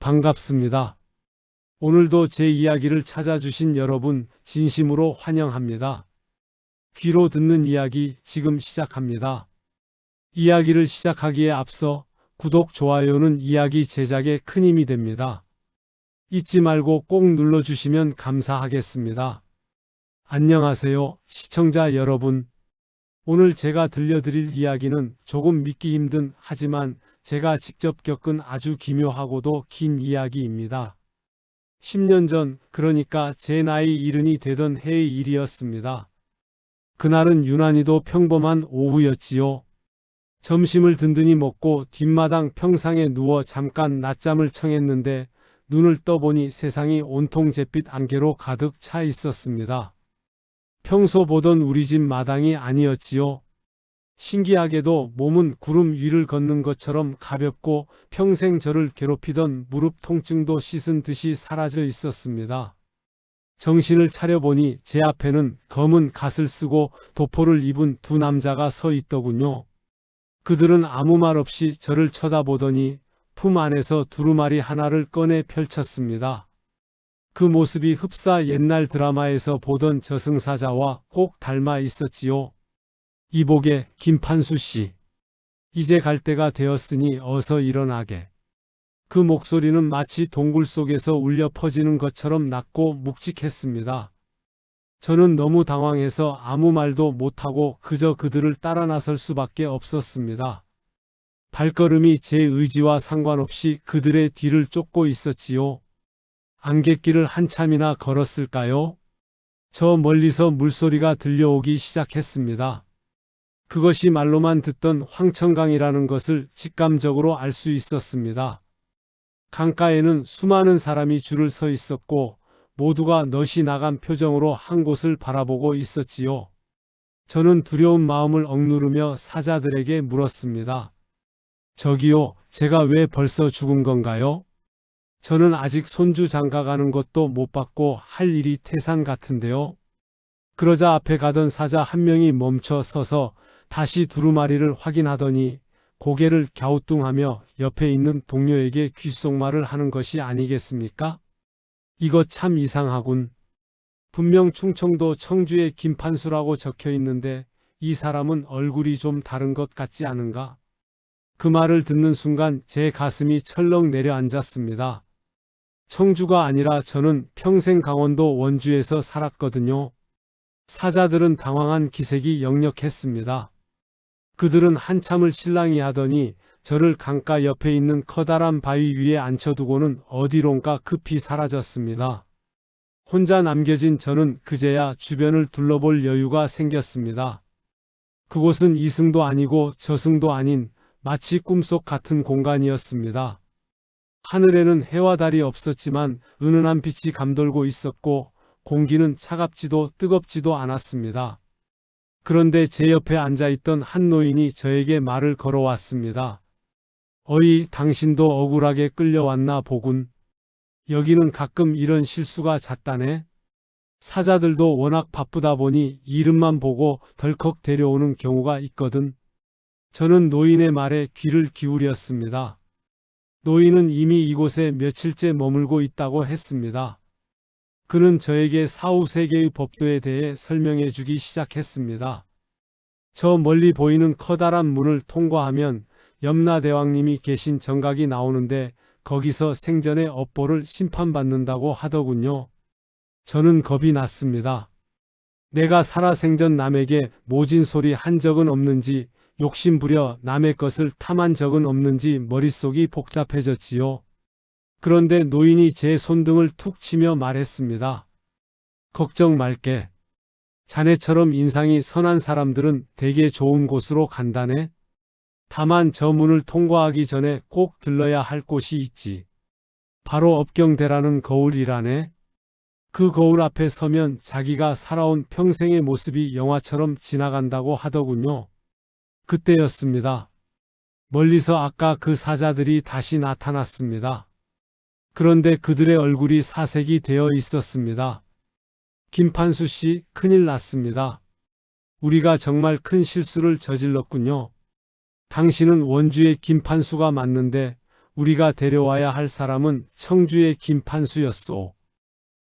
반갑습니다. 오늘도 제 이야기를 찾아주신 여러분 진심으로 환영합니다. 귀로 듣는 이야기 지금 시작합니다. 이야기를 시작하기에 앞서 구독, 좋아요는 이야기 제작에 큰 힘이 됩니다. 잊지 말고 꼭 눌러주시면 감사하겠습니다. 안녕하세요, 시청자 여러분. 오늘 제가 들려드릴 이야기는 조금 믿기 힘든 하지만 제가 직접 겪은 아주 기묘하고도 긴 이야기입니다. 10년 전, 그러니까 제 나이 70이 되던 해의 일이었습니다. 그날은 유난히도 평범한 오후였지요. 점심을 든든히 먹고 뒷마당 평상에 누워 잠깐 낮잠을 청했는데 눈을 떠보니 세상이 온통 잿빛 안개로 가득 차 있었습니다. 평소 보던 우리 집 마당이 아니었지요. 신기하게도 몸은 구름 위를 걷는 것처럼 가볍고 평생 저를 괴롭히던 무릎 통증도 씻은 듯이 사라져 있었습니다. 정신을 차려보니 제 앞에는 검은 갓을 쓰고 도포를 입은 두 남자가 서 있더군요. 그들은 아무 말 없이 저를 쳐다보더니 품 안에서 두루마리 하나를 꺼내 펼쳤습니다. 그 모습이 흡사 옛날 드라마에서 보던 저승사자와 꼭 닮아 있었지요. 이복의 김판수 씨. 이제 갈 때가 되었으니 어서 일어나게. 그 목소리는 마치 동굴 속에서 울려 퍼지는 것처럼 낮고 묵직했습니다. 저는 너무 당황해서 아무 말도 못하고 그저 그들을 따라 나설 수밖에 없었습니다. 발걸음이 제 의지와 상관없이 그들의 뒤를 쫓고 있었지요. 안갯길을 한참이나 걸었을까요? 저 멀리서 물소리가 들려오기 시작했습니다. 그것이 말로만 듣던 황천강이라는 것을 직감적으로 알 수 있었습니다. 강가에는 수많은 사람이 줄을 서 있었고 모두가 넋이 나간 표정으로 한 곳을 바라보고 있었지요. 저는 두려운 마음을 억누르며 사자들에게 물었습니다. 저기요, 제가 왜 벌써 죽은 건가요? 저는 아직 손주 장가가는 것도 못 받고 할 일이 태산 같은데요. 그러자 앞에 가던 사자 한 명이 멈춰 서서 다시 두루마리를 확인하더니 고개를 갸우뚱하며 옆에 있는 동료에게 귓속말을 하는 것이 아니겠습니까? 이거 참 이상하군. 분명 충청도 청주의 김판수라고 적혀 있는데 이 사람은 얼굴이 좀 다른 것 같지 않은가? 그 말을 듣는 순간 제 가슴이 철렁 내려앉았습니다. 청주가 아니라 저는 평생 강원도 원주에서 살았거든요. 사자들은 당황한 기색이 역력했습니다. 그들은 한참을 실랑이 하더니 저를 강가 옆에 있는 커다란 바위 위에 앉혀두고는 어디론가 급히 사라졌습니다. 혼자 남겨진 저는 그제야 주변을 둘러볼 여유가 생겼습니다. 그곳은 이승도 아니고 저승도 아닌 마치 꿈속 같은 공간이었습니다. 하늘에는 해와 달이 없었지만 은은한 빛이 감돌고 있었고 공기는 차갑지도 뜨겁지도 않았습니다. 그런데 제 옆에 앉아있던 한 노인이 저에게 말을 걸어왔습니다. 어이, 당신도 억울하게 끌려왔나 보군. 여기는 가끔 이런 실수가 잦다네. 사자들도 워낙 바쁘다 보니 이름만 보고 덜컥 데려오는 경우가 있거든. 저는 노인의 말에 귀를 기울였습니다. 노인은 이미 이곳에 며칠째 머물고 있다고 했습니다. 그는 저에게 사후세계의 법도에 대해 설명해 주기 시작했습니다. 저 멀리 보이는 커다란 문을 통과하면 염라대왕님이 계신 정각이 나오는데 거기서 생전의 업보를 심판받는다고 하더군요. 저는 겁이 났습니다. 내가 살아생전 남에게 모진 소리 한 적은 없는지 욕심부려 남의 것을 탐한 적은 없는지 머릿속이 복잡해졌지요. 그런데 노인이 제 손등을 툭 치며 말했습니다. 걱정 말게. 자네처럼 인상이 선한 사람들은 되게 좋은 곳으로 간다네. 다만 저 문을 통과하기 전에 꼭 들러야 할 곳이 있지. 바로 업경대라는 거울이라네. 그 거울 앞에 서면 자기가 살아온 평생의 모습이 영화처럼 지나간다고 하더군요. 그때였습니다. 멀리서 아까 그 사자들이 다시 나타났습니다. 그런데 그들의 얼굴이 사색이 되어 있었습니다. 김판수 씨, 큰일 났습니다. 우리가 정말 큰 실수를 저질렀군요. 당신은 원주의 김판수가 맞는데 우리가 데려와야 할 사람은 청주의 김판수였소.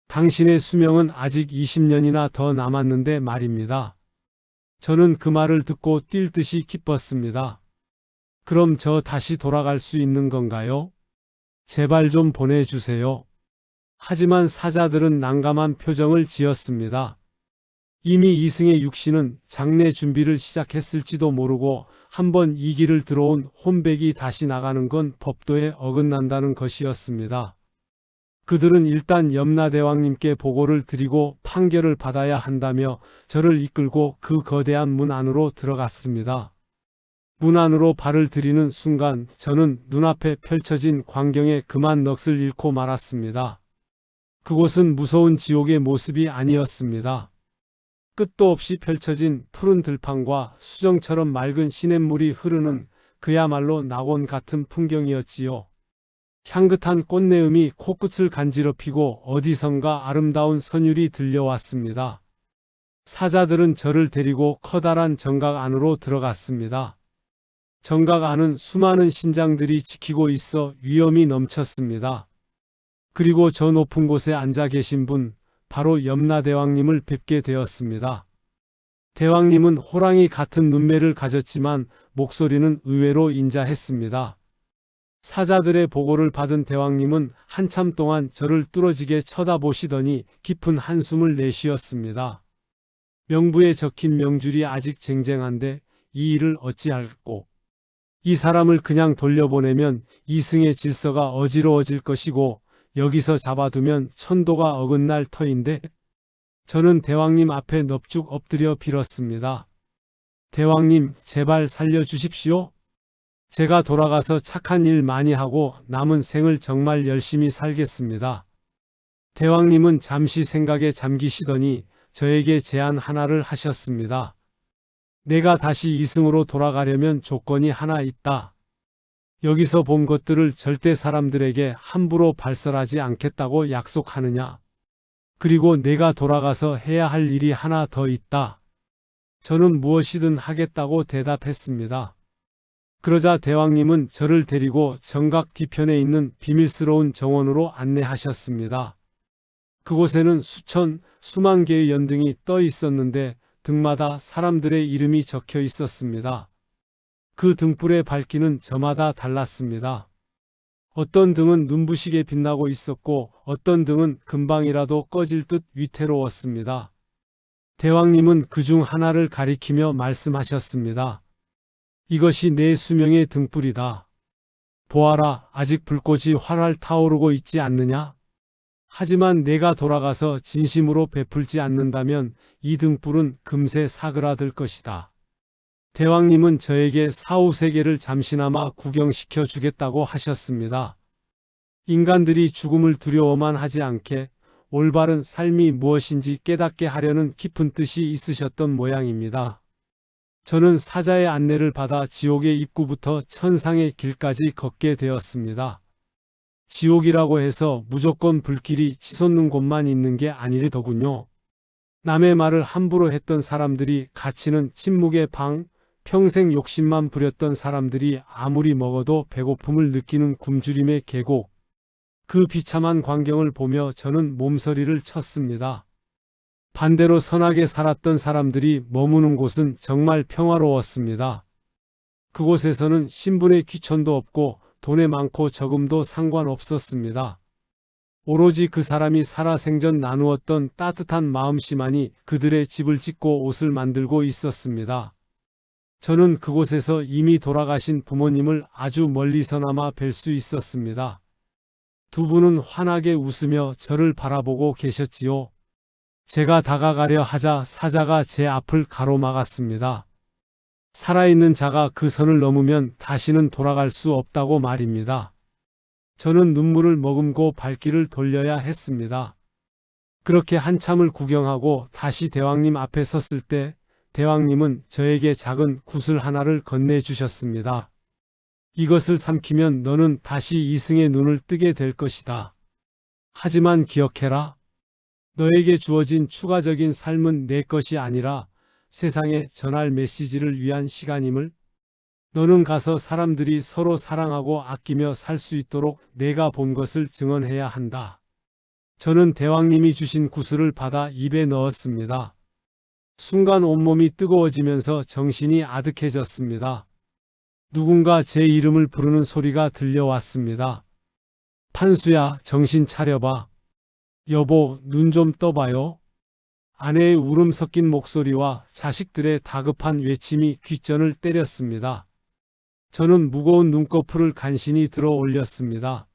당신의 수명은 아직 20년이나 더 남았는데 말입니다. 저는 그 말을 듣고 뛸 듯이 기뻤습니다. 그럼 저 다시 돌아갈 수 있는 건가요? 제발 좀 보내주세요. 하지만 사자들은 난감한 표정을 지었습니다. 이미 이승의 육신은 장례 준비를 시작했을지도 모르고 한번 이 길을 들어온 혼백이 다시 나가는 건 법도에 어긋난다는 것이었습니다. 그들은 일단 염라대왕님께 보고를 드리고 판결을 받아야 한다며 저를 이끌고 그 거대한 문 안으로 들어갔습니다. 문 안으로 발을 들이는 순간 저는 눈앞에 펼쳐진 광경에 그만 넋을 잃고 말았습니다. 그곳은 무서운 지옥의 모습이 아니었습니다. 끝도 없이 펼쳐진 푸른 들판과 수정처럼 맑은 시냇물이 흐르는 그야말로 낙원 같은 풍경이었지요. 향긋한 꽃내음이 코끝을 간지럽히고 어디선가 아름다운 선율이 들려왔습니다. 사자들은 저를 데리고 커다란 정각 안으로 들어갔습니다. 정각 안은 수많은 신장들이 지키고 있어 위엄이 넘쳤습니다. 그리고 저 높은 곳에 앉아 계신 분, 바로 염라대왕님을 뵙게 되었습니다. 대왕님은 호랑이 같은 눈매를 가졌지만 목소리는 의외로 인자했습니다. 사자들의 보고를 받은 대왕님은 한참 동안 저를 뚫어지게 쳐다보시더니 깊은 한숨을 내쉬었습니다. 명부에 적힌 명줄이 아직 쟁쟁한데 이 일을 어찌할꼬. 이 사람을 그냥 돌려보내면 이승의 질서가 어지러워질 것이고 여기서 잡아두면 천도가 어긋날 터인데. 저는 대왕님 앞에 넙죽 엎드려 빌었습니다. 대왕님, 제발 살려주십시오. 제가 돌아가서 착한 일 많이 하고 남은 생을 정말 열심히 살겠습니다. 대왕님은 잠시 생각에 잠기시더니 저에게 제안 하나를 하셨습니다. 내가 다시 이승으로 돌아가려면 조건이 하나 있다. 여기서 본 것들을 절대 사람들에게 함부로 발설하지 않겠다고 약속하느냐? 그리고 내가 돌아가서 해야 할 일이 하나 더 있다. 저는 무엇이든 하겠다고 대답했습니다. 그러자 대왕님은 저를 데리고 정각 뒤편에 있는 비밀스러운 정원으로 안내하셨습니다. 그곳에는 수만 개의 연등이 떠 있었는데 등마다 사람들의 이름이 적혀 있었습니다. 그 등불의 밝기는 저마다 달랐습니다. 어떤 등은 눈부시게 빛나고 있었고 어떤 등은 금방이라도 꺼질 듯 위태로웠습니다. 대왕님은 그중 하나를 가리키며 말씀하셨습니다. 이것이 내 수명의 등불이다. 보아라, 아직 불꽃이 활활 타오르고 있지 않느냐? 하지만 내가 돌아가서 진심으로 베풀지 않는다면 이 등불은 금세 사그라들 것이다. 대왕님은 저에게 사후세계를 잠시나마 구경시켜 주겠다고 하셨습니다. 인간들이 죽음을 두려워만 하지 않게 올바른 삶이 무엇인지 깨닫게 하려는 깊은 뜻이 있으셨던 모양입니다. 저는 사자의 안내를 받아 지옥의 입구부터 천상의 길까지 걷게 되었습니다. 지옥이라고 해서 무조건 불길이 치솟는 곳만 있는 게 아니더군요. 남의 말을 함부로 했던 사람들이 갇히는 침묵의 방, 평생 욕심만 부렸던 사람들이 아무리 먹어도 배고픔을 느끼는 굶주림의 계곡. 그 비참한 광경을 보며 저는 몸서리를 쳤습니다. 반대로 선하게 살았던 사람들이 머무는 곳은 정말 평화로웠습니다. 그곳에서는 신분의 귀천도 없고 돈의 많고 적음도 상관없었습니다. 오로지 그 사람이 살아생전 나누었던 따뜻한 마음씨만이 그들의 집을 짓고 옷을 만들고 있었습니다. 저는 그곳에서 이미 돌아가신 부모님을 아주 멀리서나마 뵐 수 있었습니다. 두 분은 환하게 웃으며 저를 바라보고 계셨지요. 제가 다가가려 하자 사자가 제 앞을 가로막았습니다. 살아있는 자가 그 선을 넘으면 다시는 돌아갈 수 없다고 말입니다. 저는 눈물을 머금고 발길을 돌려야 했습니다. 그렇게 한참을 구경하고 다시 대왕님 앞에 섰을 때 대왕님은 저에게 작은 구슬 하나를 건네주셨습니다. 이것을 삼키면 너는 다시 이승의 눈을 뜨게 될 것이다. 하지만 기억해라. 너에게 주어진 추가적인 삶은 내 것이 아니라 세상에 전할 메시지를 위한 시간임을. 너는 가서 사람들이 서로 사랑하고 아끼며 살 수 있도록 내가 본 것을 증언해야 한다. 저는 대왕님이 주신 구슬을 받아 입에 넣었습니다. 순간 온몸이 뜨거워지면서 정신이 아득해졌습니다. 누군가 제 이름을 부르는 소리가 들려왔습니다. 판수야, 정신 차려봐. 여보, 눈 좀 떠봐요. 아내의 울음 섞인 목소리와 자식들의 다급한 외침이 귓전을 때렸습니다. 저는 무거운 눈꺼풀을 간신히 들어 올렸습니다.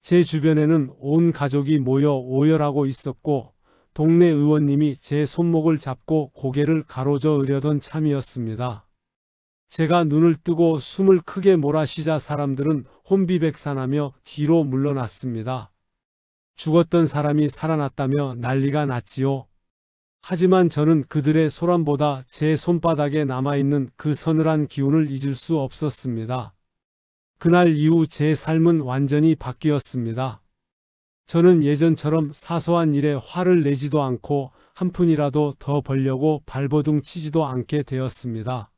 제 주변에는 온 가족이 모여 오열하고 있었고 동네 의원님이 제 손목을 잡고 고개를 가로저으려던 참이었습니다. 제가 눈을 뜨고 숨을 크게 몰아쉬자 사람들은 혼비백산하며 뒤로 물러났습니다. 죽었던 사람이 살아났다며 난리가 났지요. 하지만 저는 그들의 소란보다 제 손바닥에 남아있는 그 서늘한 기운을 잊을 수 없었습니다. 그날 이후 제 삶은 완전히 바뀌었습니다. 저는 예전처럼 사소한 일에 화를 내지도 않고 한 푼이라도 더 벌려고 발버둥 치지도 않게 되었습니다.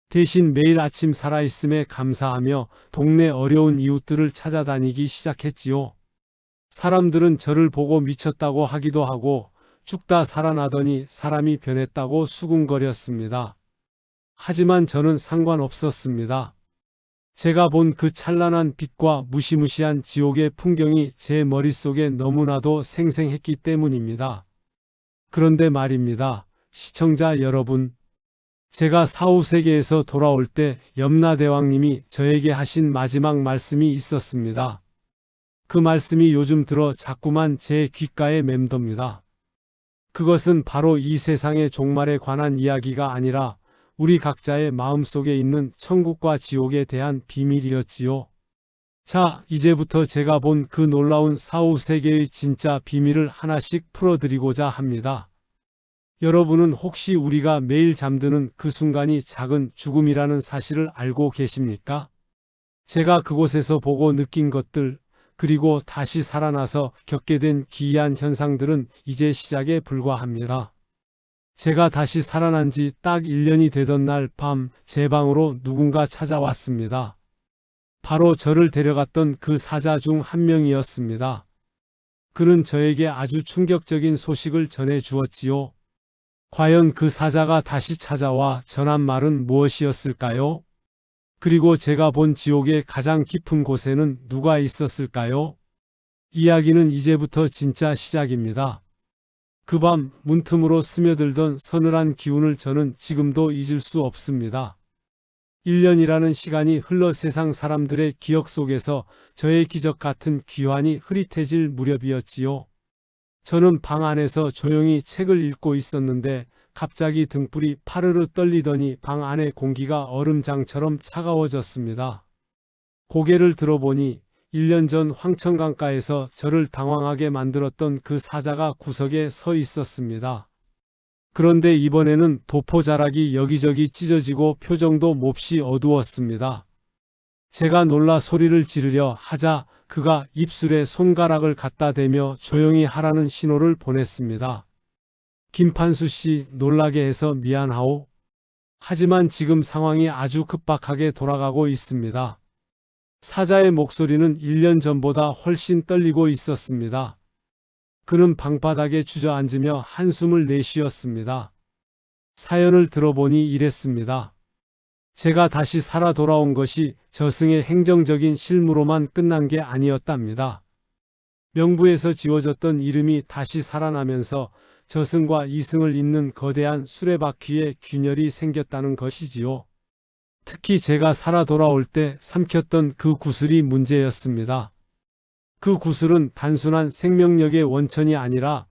대신 매일 아침 살아있음에 감사하며 동네 어려운 이웃들을 찾아다니기 시작했지요. 사람들은 저를 보고 미쳤다고 하기도 하고 죽다 살아나더니 사람이 변했다고 수군거렸습니다. 하지만 저는 상관없었습니다. 제가 본 그 찬란한 빛과 무시무시한 지옥의 풍경이 제 머릿속에 너무나도 생생했기 때문입니다. 그런데 말입니다. 시청자 여러분, 제가 사후세계에서 돌아올 때 염라대왕님이 저에게 하신 마지막 말씀이 있었습니다. 그 말씀이 요즘 들어 자꾸만 제 귓가에 맴돕니다. 그것은 바로 이 세상의 종말에 관한 이야기가 아니라 우리 각자의 마음속에 있는 천국과 지옥에 대한 비밀이었지요. 자, 이제부터 제가 본 그 놀라운 사후세계의 진짜 비밀을 하나씩 풀어드리고자 합니다. 여러분은 혹시 우리가 매일 잠드는 그 순간이 작은 죽음이라는 사실을 알고 계십니까? 제가 그곳에서 보고 느낀 것들, 그리고 다시 살아나서 겪게 된 기이한 현상들은 이제 시작에 불과합니다. 제가 다시 살아난 지 딱 1년이 되던 날 밤 제 방으로 누군가 찾아왔습니다. 바로 저를 데려갔던 그 사자 중 한 명이었습니다. 그는 저에게 아주 충격적인 소식을 전해 주었지요. 과연 그 사자가 다시 찾아와 전한 말은 무엇이었을까요? 그리고 제가 본 지옥의 가장 깊은 곳에는 누가 있었을까요? 이야기는 이제부터 진짜 시작입니다. 그 밤 문틈으로 스며들던 서늘한 기운을 저는 지금도 잊을 수 없습니다. 1년이라는 시간이 흘러 세상 사람들의 기억 속에서 저의 기적 같은 귀환이 흐릿해질 무렵이었지요. 저는 방 안에서 조용히 책을 읽고 있었는데 갑자기 등불이 파르르 떨리더니 방 안의 공기가 얼음장처럼 차가워졌습니다. 고개를 들어보니 1년 전 황천강가에서 저를 당황하게 만들었던 그 사자가 구석에 서 있었습니다. 그런데 이번에는 도포자락이 여기저기 찢어지고 표정도 몹시 어두웠습니다. 제가 놀라 소리를 지르려 하자 그가 입술에 손가락을 갖다 대며 조용히 하라는 신호를 보냈습니다. 김판수 씨, 놀라게 해서 미안하오. 하지만 지금 상황이 아주 급박하게 돌아가고 있습니다. 사자의 목소리는 1년 전보다 훨씬 떨리고 있었습니다. 그는 방바닥에 주저앉으며 한숨을 내쉬었습니다. 사연을 들어보니 이랬습니다. 제가 다시 살아 돌아온 것이 저승의 행정적인 실무로만 끝난 게 아니었답니다. 명부에서 지워졌던 이름이 다시 살아나면서 저승과 이승을 잇는 거대한 수레바퀴에 균열이 생겼다는 것이지요. 특히 제가 살아 돌아올 때 삼켰던 그 구슬이 문제였습니다. 그 구슬은 단순한 생명력의 원천이 아니라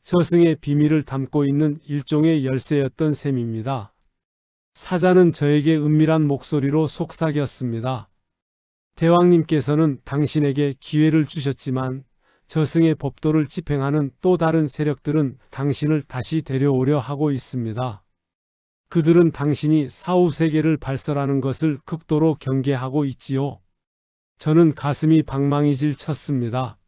저승의 비밀을 담고 있는 일종의 열쇠였던 셈입니다. 사자는 저에게 은밀한 목소리로 속삭였습니다. 대왕님께서는 당신에게 기회를 주셨지만 저승의 법도를 집행하는 또 다른 세력들은 당신을 다시 데려오려 하고 있습니다. 그들은 당신이 사후세계를 발설하는 것을 극도로 경계하고 있지요. 저는 가슴이 방망이질 쳤습니다.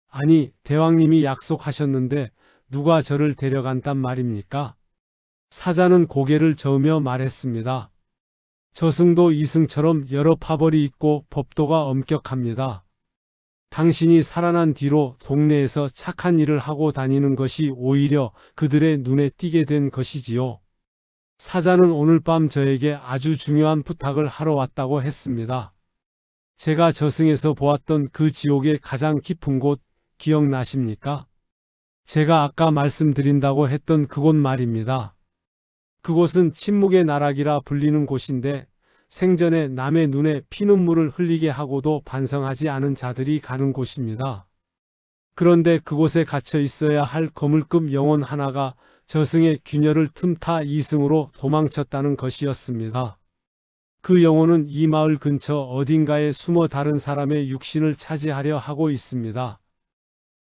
아니, 대왕님이 약속하셨는데 누가 저를 데려간단 말입니까? 사자는 고개를 저으며 말했습니다. 저승도 이승처럼 여러 파벌이 있고 법도가 엄격합니다. 당신이 살아난 뒤로 동네에서 착한 일을 하고 다니는 것이 오히려 그들의 눈에 띄게 된 것이지요. 사자는 오늘 밤 저에게 아주 중요한 부탁을 하러 왔다고 했습니다. 제가 저승에서 보았던 그 지옥의 가장 깊은 곳 기억나십니까? 제가 아까 말씀드린다고 했던 그곳 말입니다. 그곳은 침묵의 나락이라 불리는 곳인데 생전에 남의 눈에 피눈물을 흘리게 하고도 반성하지 않은 자들이 가는 곳입니다. 그런데 그곳에 갇혀 있어야 할 거물급 영혼 하나가 저승의 균열을 틈타 이승으로 도망쳤다는 것이었습니다. 그 영혼은 이 마을 근처 어딘가에 숨어 다른 사람의 육신을 차지하려 하고 있습니다.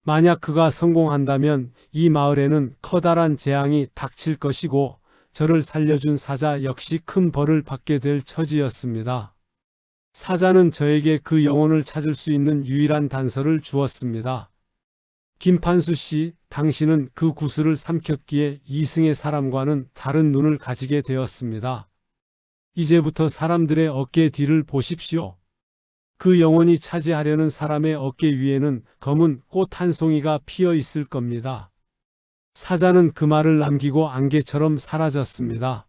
만약 그가 성공한다면 이 마을에는 커다란 재앙이 닥칠 것이고 저를 살려준 사자 역시 큰 벌을 받게 될 처지였습니다. 사자는 저에게 그 영혼을 찾을 수 있는 유일한 단서를 주었습니다. 김판수 씨, 당신은 그 구슬을 삼켰기에 이승의 사람과는 다른 눈을 가지게 되었습니다. 이제부터 사람들의 어깨 뒤를 보십시오. 그 영혼이 차지하려는 사람의 어깨 위에는 검은 꽃 한 송이가 피어 있을 겁니다. 사자는 그 말을 남기고 안개처럼 사라졌습니다.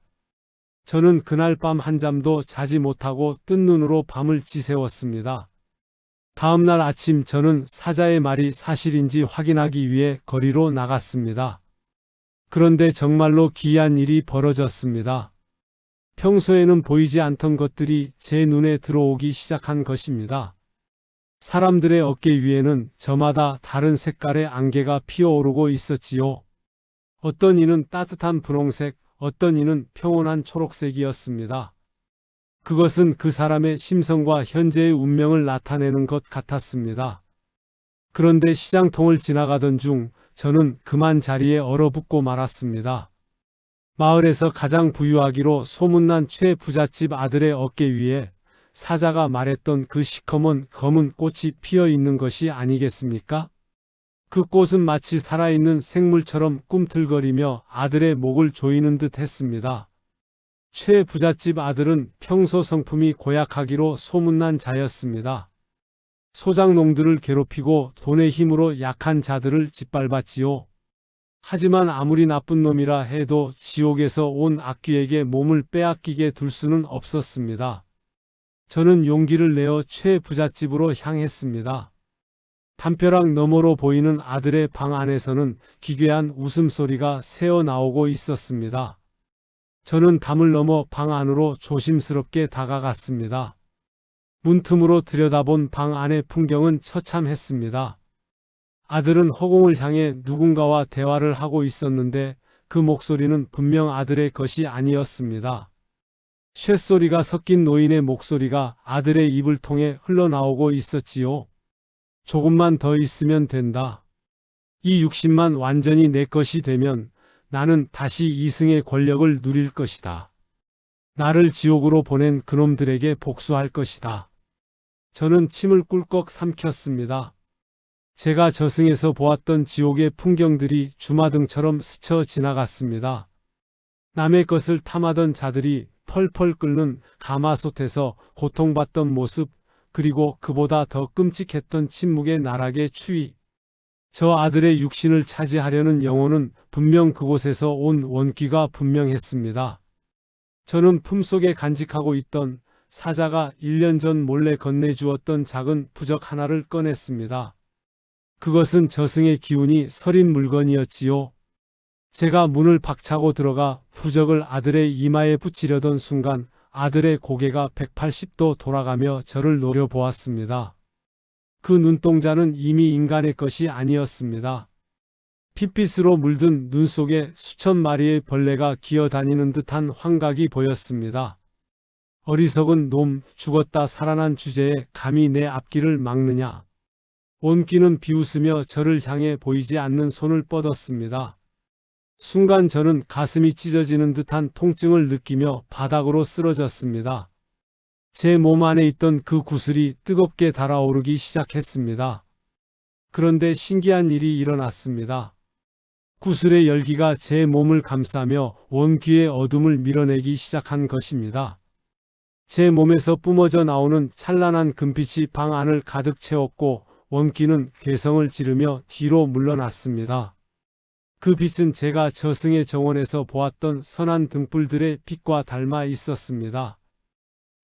저는 그날 밤 한잠도 자지 못하고 뜬 눈으로 밤을 지새웠습니다. 다음 날 아침 저는 사자의 말이 사실인지 확인하기 위해 거리로 나갔습니다. 그런데 정말로 기이한 일이 벌어졌습니다. 평소에는 보이지 않던 것들이 제 눈에 들어오기 시작한 것입니다. 사람들의 어깨 위에는 저마다 다른 색깔의 안개가 피어오르고 있었지요. 어떤 이는 따뜻한 분홍색, 어떤 이는 평온한 초록색이었습니다. 그것은 그 사람의 심성과 현재의 운명을 나타내는 것 같았습니다. 그런데 시장통을 지나가던 중 저는 그만 자리에 얼어붙고 말았습니다. 마을에서 가장 부유하기로 소문난 최부잣집 아들의 어깨 위에 사자가 말했던 그 시커먼 검은 꽃이 피어 있는 것이 아니겠습니까? 그 꽃은 마치 살아있는 생물처럼 꿈틀거리며 아들의 목을 조이는 듯 했습니다. 최부잣집 아들은 평소 성품이 고약하기로 소문난 자였습니다. 소작농들을 괴롭히고 돈의 힘으로 약한 자들을 짓밟았지요. 하지만 아무리 나쁜 놈이라 해도 지옥에서 온 악귀에게 몸을 빼앗기게 둘 수는 없었습니다. 저는 용기를 내어 최부잣집으로 향했습니다. 담벼락 너머로 보이는 아들의 방 안에서는 기괴한 웃음소리가 새어나오고 있었습니다. 저는 담을 넘어 방 안으로 조심스럽게 다가갔습니다. 문틈으로 들여다본 방 안의 풍경은 처참했습니다. 아들은 허공을 향해 누군가와 대화를 하고 있었는데 그 목소리는 분명 아들의 것이 아니었습니다. 쇳소리가 섞인 노인의 목소리가 아들의 입을 통해 흘러나오고 있었지요. 조금만 더 있으면 된다. 이 육신만 완전히 내 것이 되면 나는 다시 이승의 권력을 누릴 것이다. 나를 지옥으로 보낸 그놈들에게 복수할 것이다. 저는 침을 꿀꺽 삼켰습니다. 제가 저승에서 보았던 지옥의 풍경들이 주마등처럼 스쳐 지나갔습니다. 남의 것을 탐하던 자들이 펄펄 끓는 가마솥에서 고통받던 모습, 그리고 그보다 더 끔찍했던 침묵의 나락의 추위. 저 아들의 육신을 차지하려는 영혼은 분명 그곳에서 온 원귀가 분명했습니다. 저는 품속에 간직하고 있던 사자가 1년 전 몰래 건네주었던 작은 부적 하나를 꺼냈습니다. 그것은 저승의 기운이 서린 물건이었지요. 제가 문을 박차고 들어가 부적을 아들의 이마에 붙이려던 순간 아들의 고개가 180도 돌아가며 저를 노려보았습니다. 그 눈동자는 이미 인간의 것이 아니었습니다. 핏빛으로 물든 눈 속에 수천 마리의 벌레가 기어다니는 듯한 환각이 보였습니다. 어리석은 놈, 죽었다 살아난 주제에 감히 내 앞길을 막느냐. 온기는 비웃으며 저를 향해 보이지 않는 손을 뻗었습니다. 순간 저는 가슴이 찢어지는 듯한 통증을 느끼며 바닥으로 쓰러졌습니다. 제 몸 안에 있던 그 구슬이 뜨겁게 달아오르기 시작했습니다. 그런데 신기한 일이 일어났습니다. 구슬의 열기가 제 몸을 감싸며 원귀의 어둠을 밀어내기 시작한 것입니다. 제 몸에서 뿜어져 나오는 찬란한 금빛이 방 안을 가득 채웠고 원기는 괴성을 지르며 뒤로 물러났습니다. 그 빛은 제가 저승의 정원에서 보았던 선한 등불들의 빛과 닮아 있었습니다.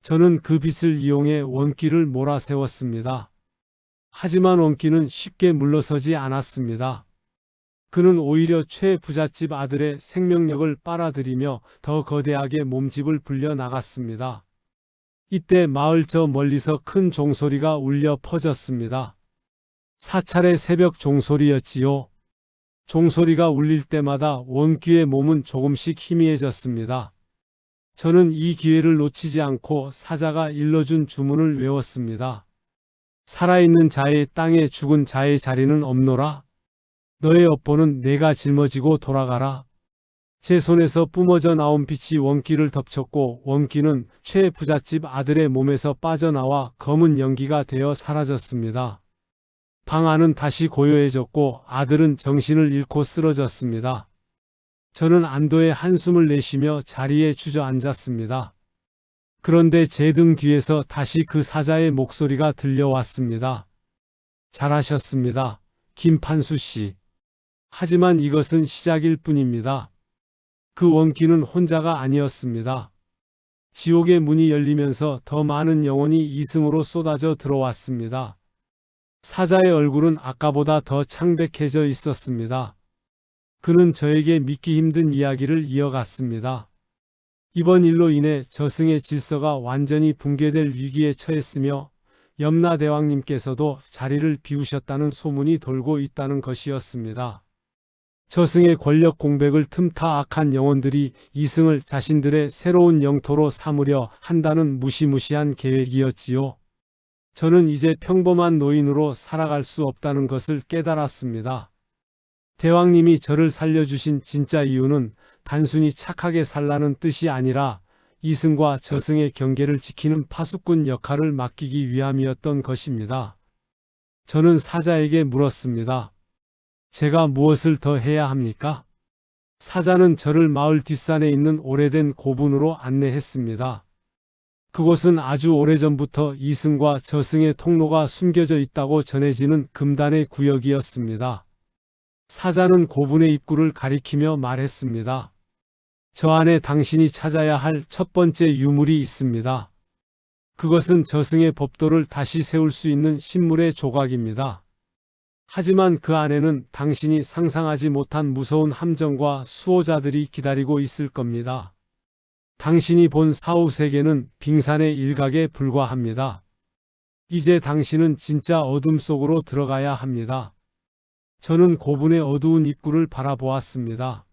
저는 그 빛을 이용해 원기를 몰아세웠습니다. 하지만 원기는 쉽게 물러서지 않았습니다. 그는 오히려 최부잣집 아들의 생명력을 빨아들이며 더 거대하게 몸집을 불려 나갔습니다. 이때 마을 저 멀리서 큰 종소리가 울려 퍼졌습니다. 사찰의 새벽 종소리였지요. 종소리가 울릴 때마다 원귀의 몸은 조금씩 희미해졌습니다. 저는 이 기회를 놓치지 않고 사자가 일러준 주문을 외웠습니다. 살아있는 자의 땅에 죽은 자의 자리는 없노라. 너의 업보는 내가 짊어지고 돌아가라. 제 손에서 뿜어져 나온 빛이 원기를 덮쳤고 원기는 최부잣집 아들의 몸에서 빠져나와 검은 연기가 되어 사라졌습니다. 방 안은 다시 고요해졌고 아들은 정신을 잃고 쓰러졌습니다. 저는 안도의 한숨을 내쉬며 자리에 주저앉았습니다. 그런데 제 등 뒤에서 다시 그 사자의 목소리가 들려왔습니다. 잘하셨습니다, 김판수 씨. 하지만 이것은 시작일 뿐입니다. 그 원기는 혼자가 아니었습니다. 지옥의 문이 열리면서 더 많은 영혼이 이승으로 쏟아져 들어왔습니다. 사자의 얼굴은 아까보다 더 창백해져 있었습니다. 그는 저에게 믿기 힘든 이야기를 이어갔습니다. 이번 일로 인해 저승의 질서가 완전히 붕괴될 위기에 처했으며 염라대왕님께서도 자리를 비우셨다는 소문이 돌고 있다는 것이었습니다. 저승의 권력 공백을 틈타 악한 영혼들이 이승을 자신들의 새로운 영토로 삼으려 한다는 무시무시한 계획이었지요. 저는 이제 평범한 노인으로 살아갈 수 없다는 것을 깨달았습니다. 대왕님이 저를 살려주신 진짜 이유는 단순히 착하게 살라는 뜻이 아니라 이승과 저승의 경계를 지키는 파수꾼 역할을 맡기기 위함이었던 것입니다. 저는 사자에게 물었습니다. 제가 무엇을 더 해야 합니까? 사자는 저를 마을 뒷산에 있는 오래된 고분으로 안내했습니다. 그곳은 아주 오래전부터 이승과 저승의 통로가 숨겨져 있다고 전해지는 금단의 구역이었습니다. 사자는 고분의 입구를 가리키며 말했습니다. 저 안에 당신이 찾아야 할 첫 번째 유물이 있습니다. 그것은 저승의 법도를 다시 세울 수 있는 신물의 조각입니다. 하지만 그 안에는 당신이 상상하지 못한 무서운 함정과 수호자들이 기다리고 있을 겁니다. 당신이 본 사후세계는 빙산의 일각에 불과합니다. 이제 당신은 진짜 어둠 속으로 들어가야 합니다. 저는 고분의 어두운 입구를 바라보았습니다.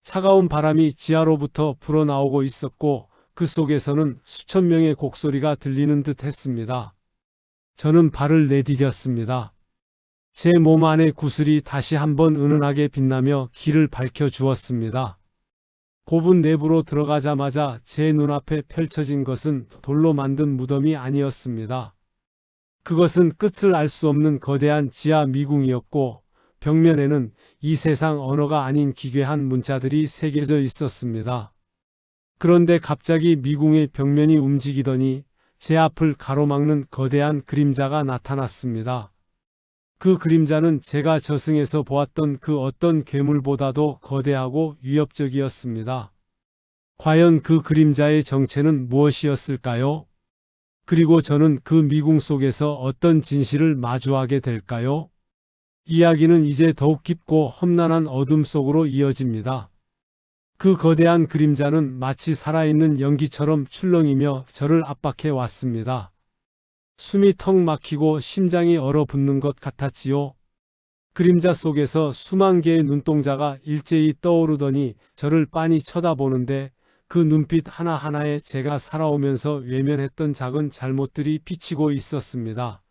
차가운 바람이 지하로부터 불어나오고 있었고 그 속에서는 수천 명의 곡소리가 들리는 듯 했습니다. 저는 발을 내디뎠습니다. 제 몸 안의 구슬이 다시 한번 은은하게 빛나며 길을 밝혀 주었습니다. 고분 내부로 들어가자마자 제 눈앞에 펼쳐진 것은 돌로 만든 무덤이 아니었습니다. 그것은 끝을 알 수 없는 거대한 지하 미궁이었고 벽면에는 이 세상 언어가 아닌 기괴한 문자들이 새겨져 있었습니다. 그런데 갑자기 미궁의 벽면이 움직이더니 제 앞을 가로막는 거대한 그림자가 나타났습니다. 그 그림자는 제가 저승에서 보았던 그 어떤 괴물보다도 거대하고 위협적이었습니다. 과연 그 그림자의 정체는 무엇이었을까요? 그리고 저는 그 미궁 속에서 어떤 진실을 마주하게 될까요? 이야기는 이제 더욱 깊고 험난한 어둠 속으로 이어집니다. 그 거대한 그림자는 마치 살아있는 연기처럼 출렁이며 저를 압박해 왔습니다. 숨이 턱 막히고 심장이 얼어붙는 것 같았지요. 그림자 속에서 수만 개의 눈동자가 일제히 떠오르더니 저를 빤히 쳐다보는데 그 눈빛 하나하나에 제가 살아오면서 외면했던 작은 잘못들이 비치고 있었습니다.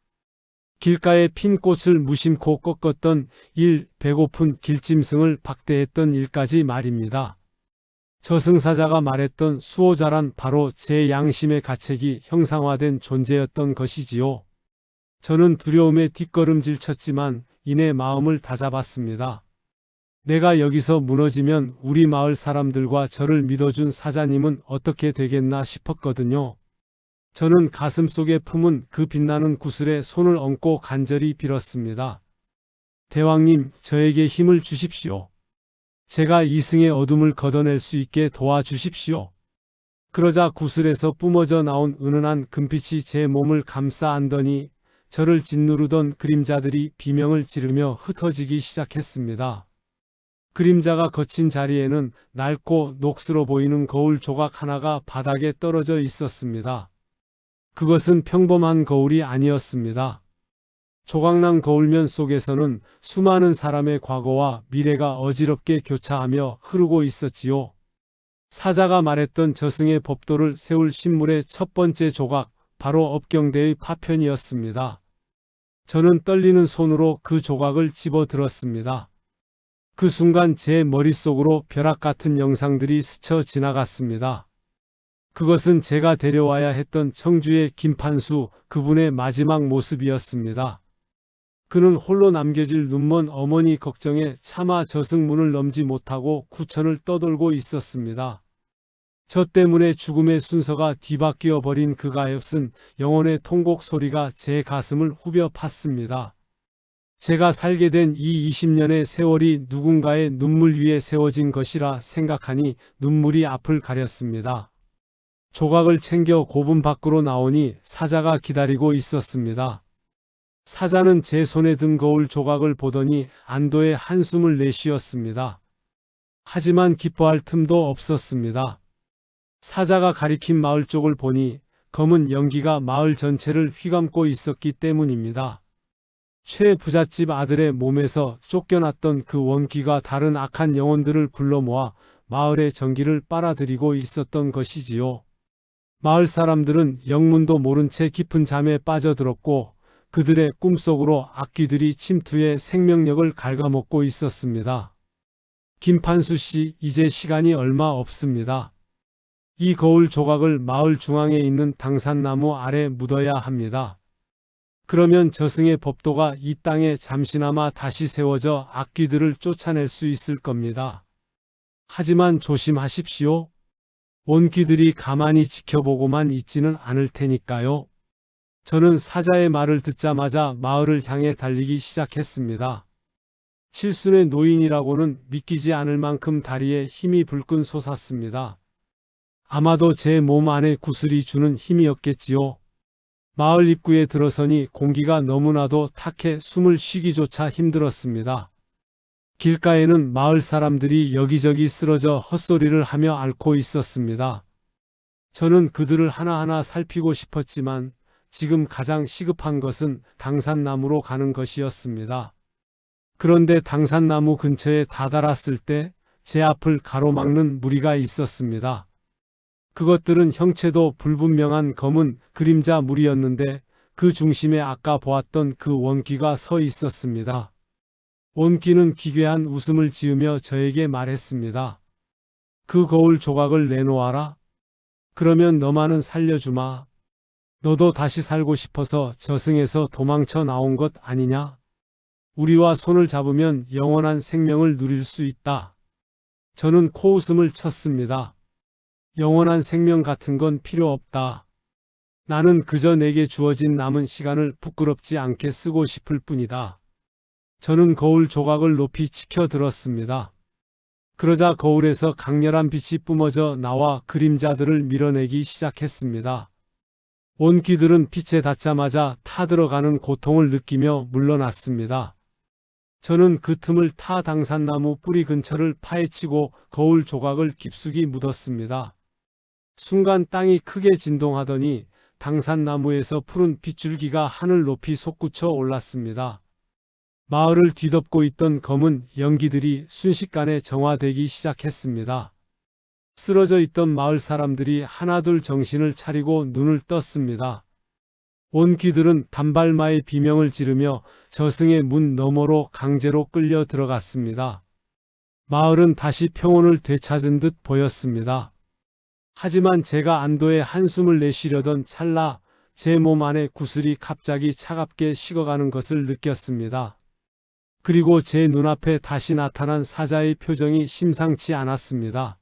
길가에 핀 꽃을 무심코 꺾었던 일, 배고픈 길짐승을 박대했던 일까지 말입니다. 저승사자가 말했던 수호자란 바로 제 양심의 가책이 형상화된 존재였던 것이지요. 저는 두려움에 뒷걸음질 쳤지만 이내 마음을 다잡았습니다. 내가 여기서 무너지면 우리 마을 사람들과 저를 믿어준 사자님은 어떻게 되겠나 싶었거든요. 저는 가슴속에 품은 그 빛나는 구슬에 손을 얹고 간절히 빌었습니다. 대왕님, 저에게 힘을 주십시오. 제가 이승의 어둠을 걷어낼 수 있게 도와주십시오. 그러자 구슬에서 뿜어져 나온 은은한 금빛이 제 몸을 감싸 안더니 저를 짓누르던 그림자들이 비명을 지르며 흩어지기 시작했습니다. 그림자가 거친 자리에는 낡고 녹슬어 보이는 거울 조각 하나가 바닥에 떨어져 있었습니다. 그것은 평범한 거울이 아니었습니다. 조각난 거울면 속에서는 수많은 사람의 과거와 미래가 어지럽게 교차하며 흐르고 있었지요. 사자가 말했던 저승의 법도를 세울 신물의 첫 번째 조각, 바로 업경대의 파편이었습니다. 저는 떨리는 손으로 그 조각을 집어들었습니다. 그 순간 제 머릿속으로 벼락 같은 영상들이 스쳐 지나갔습니다. 그것은 제가 데려와야 했던 청주의 김판수, 그분의 마지막 모습이었습니다. 그는 홀로 남겨질 눈먼 어머니 걱정에 차마 저승문을 넘지 못하고 구천을 떠돌고 있었습니다. 저 때문에 죽음의 순서가 뒤바뀌어 버린 그 가엾은 영혼의 통곡 소리가 제 가슴을 후벼 팠습니다. 제가 살게 된 이 20년의 세월이 누군가의 눈물 위에 세워진 것이라 생각하니 눈물이 앞을 가렸습니다. 조각을 챙겨 고분 밖으로 나오니 사자가 기다리고 있었습니다. 사자는 제 손에 든 거울 조각을 보더니 안도의 한숨을 내쉬었습니다. 하지만 기뻐할 틈도 없었습니다. 사자가 가리킨 마을 쪽을 보니 검은 연기가 마을 전체를 휘감고 있었기 때문입니다. 최 부잣집 아들의 몸에서 쫓겨났던 그 원기가 다른 악한 영혼들을 불러 모아 마을의 전기를 빨아들이고 있었던 것이지요. 마을 사람들은 영문도 모른 채 깊은 잠에 빠져들었고 그들의 꿈속으로 악귀들이 침투해 생명력을 갉아먹고 있었습니다. 김판수 씨, 이제 시간이 얼마 없습니다. 이 거울 조각을 마을 중앙에 있는 당산나무 아래 묻어야 합니다. 그러면 저승의 법도가 이 땅에 잠시나마 다시 세워져 악귀들을 쫓아낼 수 있을 겁니다. 하지만 조심하십시오. 원귀들이 가만히 지켜보고만 있지는 않을 테니까요. 저는 사자의 말을 듣자마자 마을을 향해 달리기 시작했습니다. 칠순의 노인이라고는 믿기지 않을 만큼 다리에 힘이 불끈 솟았습니다. 아마도 제 몸 안에 구슬이 주는 힘이었겠지요. 마을 입구에 들어서니 공기가 너무나도 탁해 숨을 쉬기조차 힘들었습니다. 길가에는 마을 사람들이 여기저기 쓰러져 헛소리를 하며 앓고 있었습니다. 저는 그들을 하나하나 살피고 싶었지만 지금 가장 시급한 것은 당산나무로 가는 것이었습니다. 그런데 당산나무 근처에 다다랐을 때 제 앞을 가로막는 무리가 있었습니다. 그것들은 형체도 불분명한 검은 그림자 무리였는데 그 중심에 아까 보았던 그 원귀가 서 있었습니다. 원귀는 기괴한 웃음을 지으며 저에게 말했습니다. 그 거울 조각을 내놓아라. 그러면 너만은 살려주마. 너도 다시 살고 싶어서 저승에서 도망쳐 나온 것 아니냐? 우리와 손을 잡으면 영원한 생명을 누릴 수 있다. 저는 코웃음을 쳤습니다. 영원한 생명 같은 건 필요 없다. 나는 그저 내게 주어진 남은 시간을 부끄럽지 않게 쓰고 싶을 뿐이다. 저는 거울 조각을 높이 치켜들었습니다. 그러자 거울에서 강렬한 빛이 뿜어져 나와 그림자들을 밀어내기 시작했습니다. 원귀들은 빛에 닿자마자 타들어가는 고통을 느끼며 물러났습니다. 저는 그 틈을 타 당산나무 뿌리 근처를 파헤치고 거울 조각을 깊숙이 묻었습니다. 순간 땅이 크게 진동하더니 당산나무에서 푸른 빗줄기가 하늘 높이 솟구쳐 올랐습니다. 마을을 뒤덮고 있던 검은 연기들이 순식간에 정화되기 시작했습니다. 쓰러져 있던 마을 사람들이 하나둘 정신을 차리고 눈을 떴습니다. 원귀들은 단발마의 비명을 지르며 저승의 문 너머로 강제로 끌려 들어갔습니다. 마을은 다시 평온을 되찾은 듯 보였습니다. 하지만 제가 안도의 한숨을 내쉬려던 찰나 제 몸 안의 구슬이 갑자기 차갑게 식어가는 것을 느꼈습니다. 그리고 제 눈앞에 다시 나타난 사자의 표정이 심상치 않았습니다.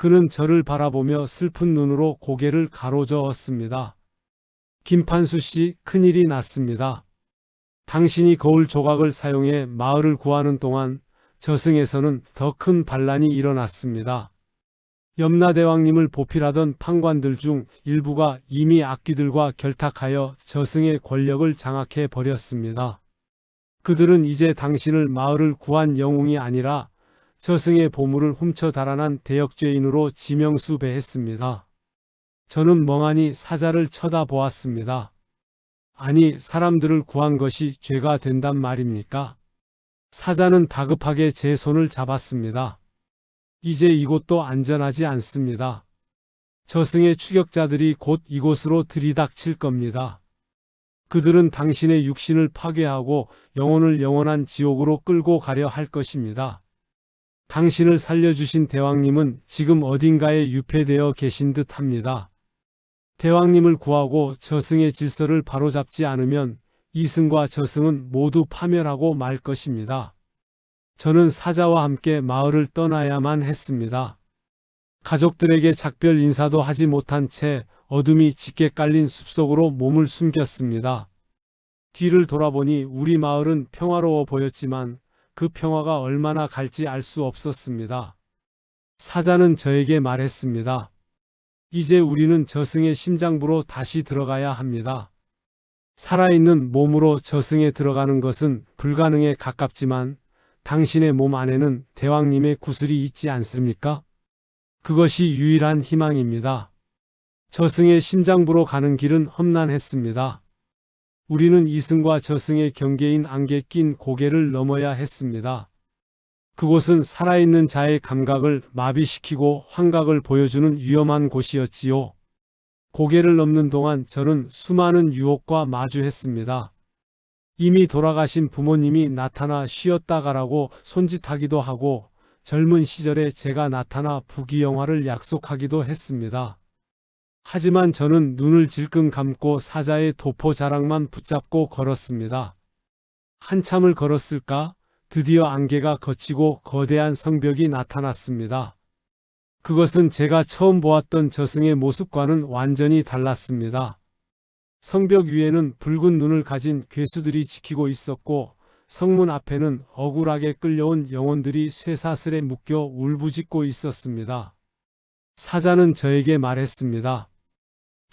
그는 저를 바라보며 슬픈 눈으로 고개를 가로저었습니다. 김판수 씨, 큰일이 났습니다. 당신이 거울 조각을 사용해 마을을 구하는 동안 저승에서는 더 큰 반란이 일어났습니다. 염라대왕님을 보필하던 판관들 중 일부가 이미 악귀들과 결탁하여 저승의 권력을 장악해 버렸습니다. 그들은 이제 당신을 마을을 구한 영웅이 아니라 저승의 보물을 훔쳐 달아난 대역죄인으로 지명수배했습니다. 저는 멍하니 사자를 쳐다보았습니다. 아니, 사람들을 구한 것이 죄가 된단 말입니까? 사자는 다급하게 제 손을 잡았습니다. 이제 이곳도 안전하지 않습니다. 저승의 추격자들이 곧 이곳으로 들이닥칠 겁니다. 그들은 당신의 육신을 파괴하고 영혼을 영원한 지옥으로 끌고 가려 할 것입니다. 당신을 살려주신 대왕님은 지금 어딘가에 유폐되어 계신 듯 합니다. 대왕님을 구하고 저승의 질서를 바로잡지 않으면 이승과 저승은 모두 파멸하고 말 것입니다. 저는 사자와 함께 마을을 떠나야만 했습니다. 가족들에게 작별 인사도 하지 못한 채 어둠이 짙게 깔린 숲속으로 몸을 숨겼습니다. 뒤를 돌아보니 우리 마을은 평화로워 보였지만 그 평화가 얼마나 갈지 알 수 없었습니다. 사자는 저에게 말했습니다. 이제 우리는 저승의 심장부로 다시 들어가야 합니다. 살아있는 몸으로 저승에 들어가는 것은 불가능에 가깝지만 당신의 몸 안에는 대왕님의 구슬이 있지 않습니까? 그것이 유일한 희망입니다. 저승의 심장부로 가는 길은 험난했습니다. 우리는 이승과 저승의 경계인 안개 낀 고개를 넘어야 했습니다. 그곳은 살아있는 자의 감각을 마비시키고 환각을 보여주는 위험한 곳이었지요. 고개를 넘는 동안 저는 수많은 유혹과 마주했습니다. 이미 돌아가신 부모님이 나타나 쉬었다 가라고 손짓하기도 하고 젊은 시절에 제가 나타나 부귀영화를 약속하기도 했습니다. 하지만 저는 눈을 질끈 감고 사자의 도포 자락만 붙잡고 걸었습니다. 한참을 걸었을까? 드디어 안개가 걷히고 거대한 성벽이 나타났습니다. 그것은 제가 처음 보았던 저승의 모습과는 완전히 달랐습니다. 성벽 위에는 붉은 눈을 가진 괴수들이 지키고 있었고 성문 앞에는 억울하게 끌려온 영혼들이 쇠사슬에 묶여 울부짖고 있었습니다. 사자는 저에게 말했습니다.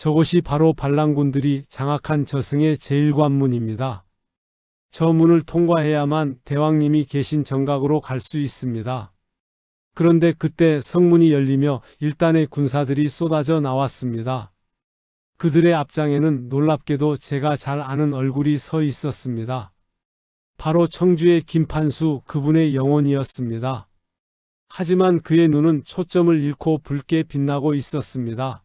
저곳이 바로 반란군들이 장악한 저승의 제1관문입니다. 저 문을 통과해야만 대왕님이 계신 정각으로 갈 수 있습니다. 그런데 그때 성문이 열리며 일단의 군사들이 쏟아져 나왔습니다. 그들의 앞장에는 놀랍게도 제가 잘 아는 얼굴이 서 있었습니다. 바로 청주의 김판수, 그분의 영혼이었습니다. 하지만 그의 눈은 초점을 잃고 붉게 빛나고 있었습니다.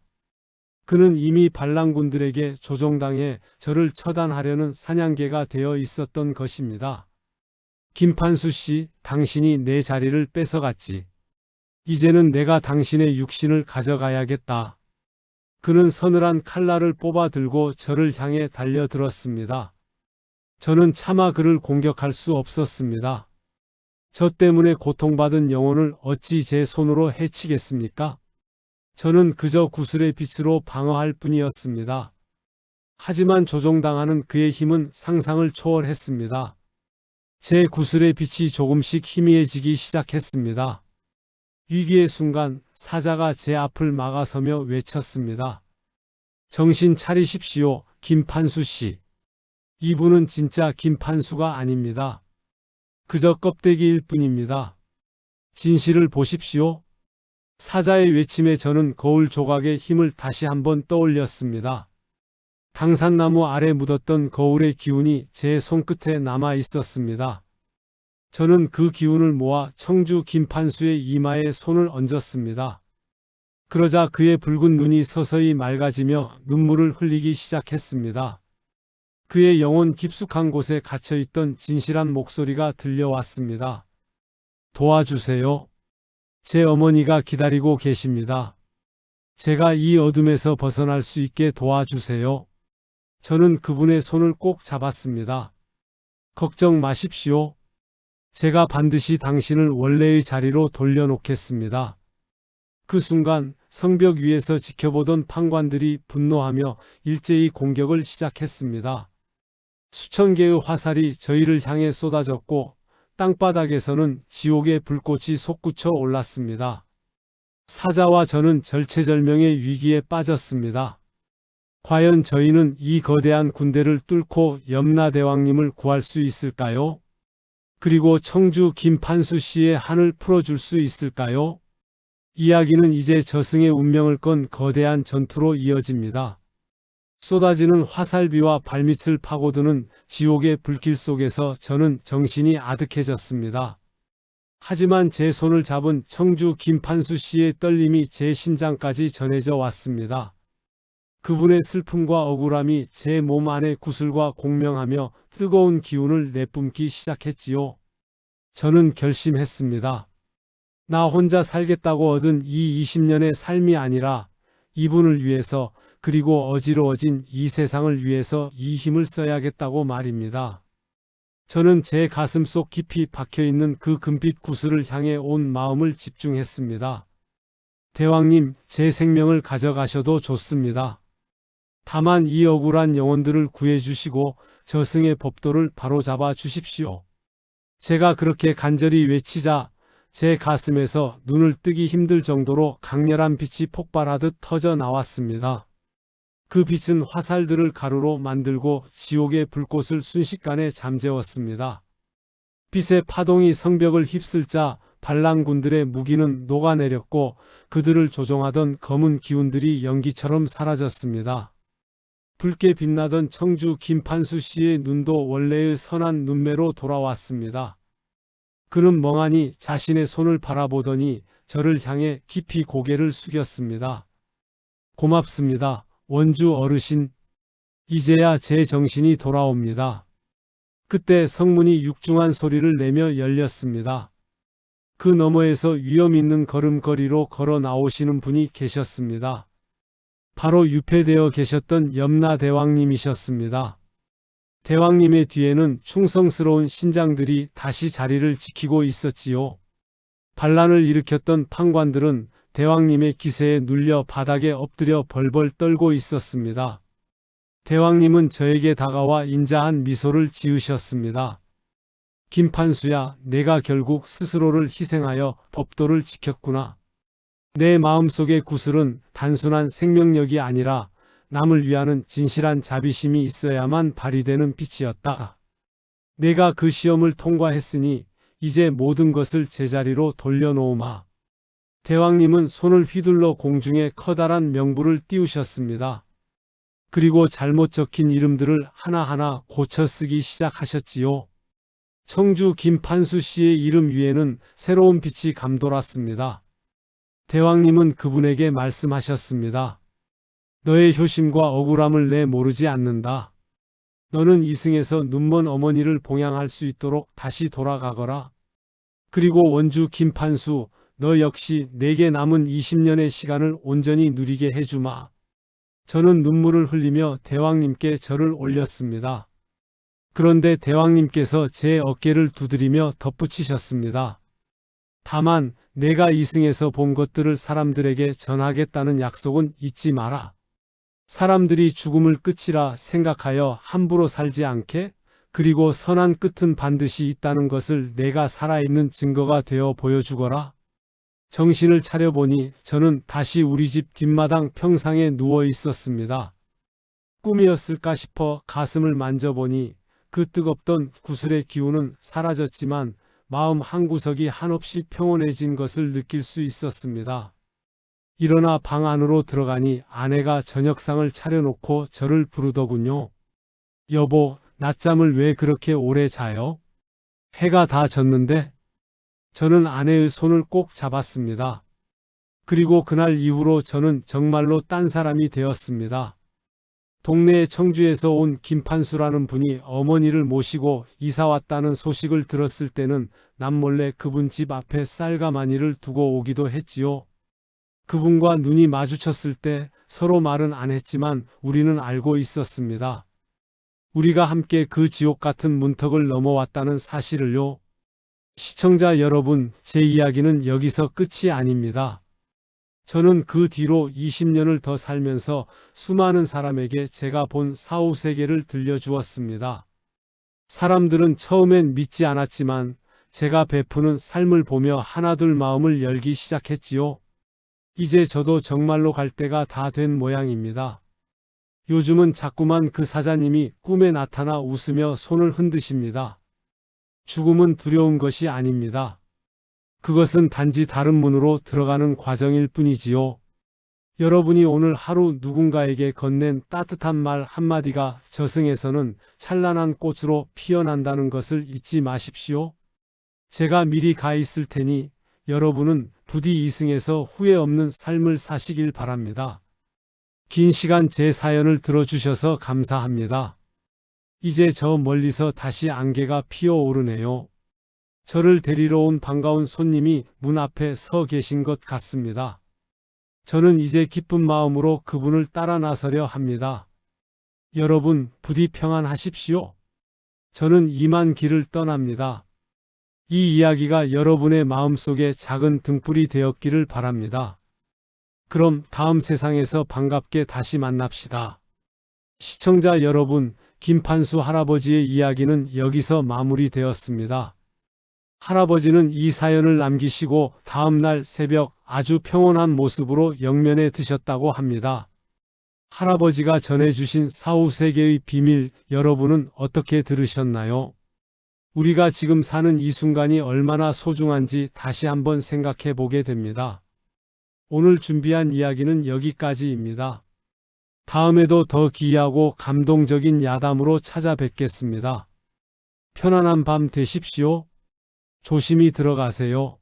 그는 이미 반란군들에게 조종당해 저를 처단하려는 사냥개가 되어 있었던 것입니다. 김판수 씨, 당신이 내 자리를 뺏어갔지. 이제는 내가 당신의 육신을 가져가야겠다. 그는 서늘한 칼날을 뽑아 들고 저를 향해 달려들었습니다. 저는 차마 그를 공격할 수 없었습니다. 저 때문에 고통받은 영혼을 어찌 제 손으로 해치겠습니까? 저는 그저 구슬의 빛으로 방어할 뿐이었습니다. 하지만 조종당하는 그의 힘은 상상을 초월했습니다. 제 구슬의 빛이 조금씩 희미해지기 시작했습니다. 위기의 순간 사자가 제 앞을 막아서며 외쳤습니다. 정신 차리십시오, 김판수 씨. 이분은 진짜 김판수가 아닙니다. 그저 껍데기일 뿐입니다. 진실을 보십시오. 사자의 외침에 저는 거울 조각의 힘을 다시 한번 떠올렸습니다. 당산나무 아래 묻었던 거울의 기운이 제 손끝에 남아 있었습니다. 저는 그 기운을 모아 청주 김판수의 이마에 손을 얹었습니다. 그러자 그의 붉은 눈이 서서히 맑아지며 눈물을 흘리기 시작했습니다. 그의 영혼 깊숙한 곳에 갇혀있던 진실한 목소리가 들려왔습니다. 도와주세요. 제 어머니가 기다리고 계십니다. 제가 이 어둠에서 벗어날 수 있게 도와주세요. 저는 그분의 손을 꼭 잡았습니다. 걱정 마십시오. 제가 반드시 당신을 원래의 자리로 돌려놓겠습니다. 그 순간 성벽 위에서 지켜보던 판관들이 분노하며 일제히 공격을 시작했습니다. 수천 개의 화살이 저희를 향해 쏟아졌고 땅바닥에서는 지옥의 불꽃이 솟구쳐 올랐습니다. 사자와 저는 절체절명의 위기에 빠졌습니다. 과연 저희는 이 거대한 군대를 뚫고 염라대왕님을 구할 수 있을까요? 그리고 청주 김판수 씨의 한을 풀어줄 수 있을까요? 이야기는 이제 저승의 운명을 건 거대한 전투로 이어집니다. 쏟아지는 화살비와 발밑을 파고드는 지옥의 불길 속에서 저는 정신이 아득해졌습니다. 하지만 제 손을 잡은 청주 김판수 씨의 떨림이 제 심장까지 전해져 왔습니다. 그분의 슬픔과 억울함이 제 몸 안에 구슬과 공명하며 뜨거운 기운을 내뿜기 시작했지요. 저는 결심했습니다. 나 혼자 살겠다고 얻은 이 20년의 삶이 아니라 이분을 위해서, 그리고 어지러워진 이 세상을 위해서 이 힘을 써야겠다고 말입니다. 저는 제 가슴속 깊이 박혀있는 그 금빛 구슬을 향해 온 마음을 집중했습니다. 대왕님, 제 생명을 가져가셔도 좋습니다. 다만 이 억울한 영혼들을 구해주시고 저승의 법도를 바로잡아 주십시오. 제가 그렇게 간절히 외치자 제 가슴에서 눈을 뜨기 힘들 정도로 강렬한 빛이 폭발하듯 터져 나왔습니다. 그 빛은 화살들을 가루로 만들고 지옥의 불꽃을 순식간에 잠재웠습니다. 빛의 파동이 성벽을 휩쓸자 반란군들의 무기는 녹아내렸고 그들을 조종하던 검은 기운들이 연기처럼 사라졌습니다. 붉게 빛나던 청주 김판수 씨의 눈도 원래의 선한 눈매로 돌아왔습니다. 그는 멍하니 자신의 손을 바라보더니 저를 향해 깊이 고개를 숙였습니다. 고맙습니다, 원주 어르신. 이제야 제 정신이 돌아옵니다. 그때 성문이 육중한 소리를 내며 열렸습니다. 그 너머에서 위험 있는 걸음걸이로 걸어 나오시는 분이 계셨습니다. 바로 유폐되어 계셨던 염라대왕님이셨습니다. 대왕님의 뒤에는 충성스러운 신장들이 다시 자리를 지키고 있었지요. 반란을 일으켰던 판관들은 대왕님의 기세에 눌려 바닥에 엎드려 벌벌 떨고 있었습니다. 대왕님은 저에게 다가와 인자한 미소를 지으셨습니다. 김판수야, 내가 결국 스스로를 희생하여 법도를 지켰구나. 내 마음속의 구슬은 단순한 생명력이 아니라 남을 위하는 진실한 자비심이 있어야만 발휘되는 빛이었다. 내가 그 시험을 통과했으니 이제 모든 것을 제자리로 돌려놓으마. 대왕님은 손을 휘둘러 공중에 커다란 명부를 띄우셨습니다. 그리고 잘못 적힌 이름들을 하나하나 고쳐 쓰기 시작하셨지요. 청주 김판수 씨의 이름 위에는 새로운 빛이 감돌았습니다. 대왕님은 그분에게 말씀하셨습니다. 너의 효심과 억울함을 내 모르지 않는다. 너는 이승에서 눈먼 어머니를 봉양할 수 있도록 다시 돌아가거라. 그리고 원주 김판수, 너 역시 내게 남은 20년의 시간을 온전히 누리게 해주마. 저는 눈물을 흘리며 대왕님께 절을 올렸습니다. 그런데 대왕님께서 제 어깨를 두드리며 덧붙이셨습니다. 다만 내가 이승에서 본 것들을 사람들에게 전하겠다는 약속은 잊지 마라. 사람들이 죽음을 끝이라 생각하여 함부로 살지 않게, 그리고 선한 끝은 반드시 있다는 것을 내가 살아있는 증거가 되어 보여주거라. 정신을 차려보니 저는 다시 우리 집 뒷마당 평상에 누워 있었습니다. 꿈이었을까 싶어 가슴을 만져보니 그 뜨겁던 구슬의 기운은 사라졌지만 마음 한구석이 한없이 평온해진 것을 느낄 수 있었습니다. 일어나 방 안으로 들어가니 아내가 저녁상을 차려놓고 저를 부르더군요. 여보, 낮잠을 왜 그렇게 오래 자요? 해가 다 졌는데? 저는 아내의 손을 꼭 잡았습니다. 그리고 그날 이후로 저는 정말로 딴 사람이 되었습니다. 동네의 청주에서 온 김판수라는 분이 어머니를 모시고 이사 왔다는 소식을 들었을 때는 남몰래 그분 집 앞에 쌀가마니를 두고 오기도 했지요. 그분과 눈이 마주쳤을 때 서로 말은 안 했지만 우리는 알고 있었습니다. 우리가 함께 그 지옥 같은 문턱을 넘어왔다는 사실을요. 시청자 여러분, 제 이야기는 여기서 끝이 아닙니다. 저는 그 뒤로 20년을 더 살면서 수많은 사람에게 제가 본 사후 세계를 들려주었습니다. 사람들은 처음엔 믿지 않았지만 제가 베푸는 삶을 보며 하나둘 마음을 열기 시작했지요. 이제 저도 정말로 갈 때가 다 된 모양입니다. 요즘은 자꾸만 그 사자님이 꿈에 나타나 웃으며 손을 흔드십니다. 죽음은 두려운 것이 아닙니다. 그것은 단지 다른 문으로 들어가는 과정일 뿐이지요. 여러분이 오늘 하루 누군가에게 건넨 따뜻한 말 한마디가 저승에서는 찬란한 꽃으로 피어난다는 것을 잊지 마십시오. 제가 미리 가 있을 테니 여러분은 부디 이승에서 후회 없는 삶을 사시길 바랍니다. 긴 시간 제 사연을 들어주셔서 감사합니다. 이제 저 멀리서 다시 안개가 피어오르네요. 저를 데리러 온 반가운 손님이 문 앞에 서 계신 것 같습니다. 저는 이제 기쁜 마음으로 그분을 따라 나서려 합니다. 여러분, 부디 평안하십시오. 저는 이만 길을 떠납니다. 이 이야기가 여러분의 마음속에 작은 등불이 되었기를 바랍니다. 그럼 다음 세상에서 반갑게 다시 만납시다. 시청자 여러분, 김판수 할아버지의 이야기는 여기서 마무리되었습니다. 할아버지는 이 사연을 남기시고 다음날 새벽 아주 평온한 모습으로 영면에 드셨다고 합니다. 할아버지가 전해주신 사후 세계의 비밀, 여러분은 어떻게 들으셨나요? 우리가 지금 사는 이 순간이 얼마나 소중한지 다시 한번 생각해 보게 됩니다. 오늘 준비한 이야기는 여기까지입니다. 다음에도 더 기이하고 감동적인 야담으로 찾아뵙겠습니다. 편안한 밤 되십시오. 조심히 들어가세요.